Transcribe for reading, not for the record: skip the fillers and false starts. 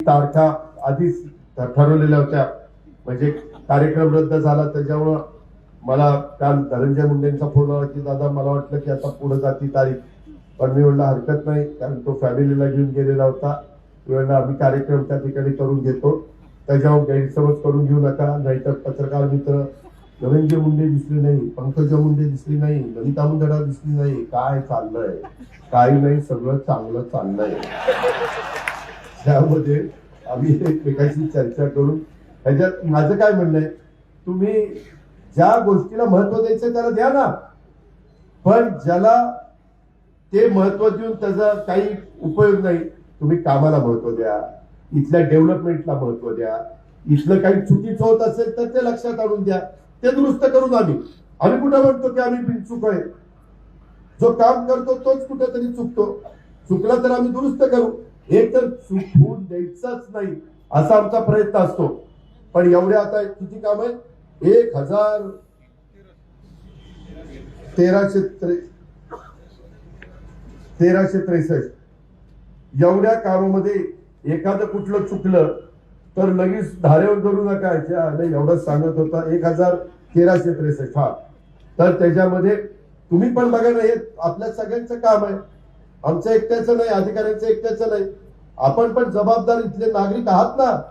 तारखा आधीच ठरवलेल्या होत्या, म्हणजे कार्यक्रम रद्द झाला त्याच्यामुळं मला काल धनंजय मुंडेंचा फोन आला की दादा मला वाटलं की आता पुढे जाती तारीख, पण मी म्हणलं हरकत नाही, कारण तो फॅमिलीला घेऊन गेलेला होता. म्हणलं आम्ही कार्यक्रम त्या ठिकाणी करून घेतो, त्याच्यावर गैरसमज करून घेऊ नका. नाहीतर पत्रकार मित्र धनंजय मुंडे दिसले नाही, पंकजा मुंडे दिसली नाही, ललिता मुंदडा दिसली नाही, काय चाललंय? काही नाही, सगळं चांगलं चाललंय. त्यामध्ये आम्ही एकमेकांशी चर्चा करून ह्याच्यात माझं काय म्हणणं आहे, तुम्ही ज्या गोष्टीला महत्व द्यायचं त्याला द्या ना, पण ज्याला ते महत्व देऊन त्याचा काही उपयोग नाही, तुम्ही कामाला महत्व द्या, इथल्या डेव्हलपमेंटला महत्व द्या. इथलं काही चुकीचं होत असेल तर ते लक्षात आणून द्या, ते दुरुस्त करून आम्ही कुठं म्हणतो की आम्ही बिनचूक आहे. जो काम करतो तोच कुठेतरी चुकतो, चुकला तर आम्ही दुरुस्त करू. एक तर चुकवून द्यायचाच नाही असा आमचा प्रयत्न असतो. पण एवढ्या आता किती काम आहे, 1363 एवढ्या कामामध्ये एखादं कुठलं चुकलं तर लगेच धारेवर धरू नका, एवढंच सांगत होता 1363. हा, तर त्याच्यामध्ये तुम्ही पण बघा ना, हे आपल्या सगळ्यांचं काम आहे, आमचं एकट्याचं नाही, अधिकाऱ्यांचं एकट्याचं नाही. आपण पण जबाबदार इथले नागरिक आहात ना.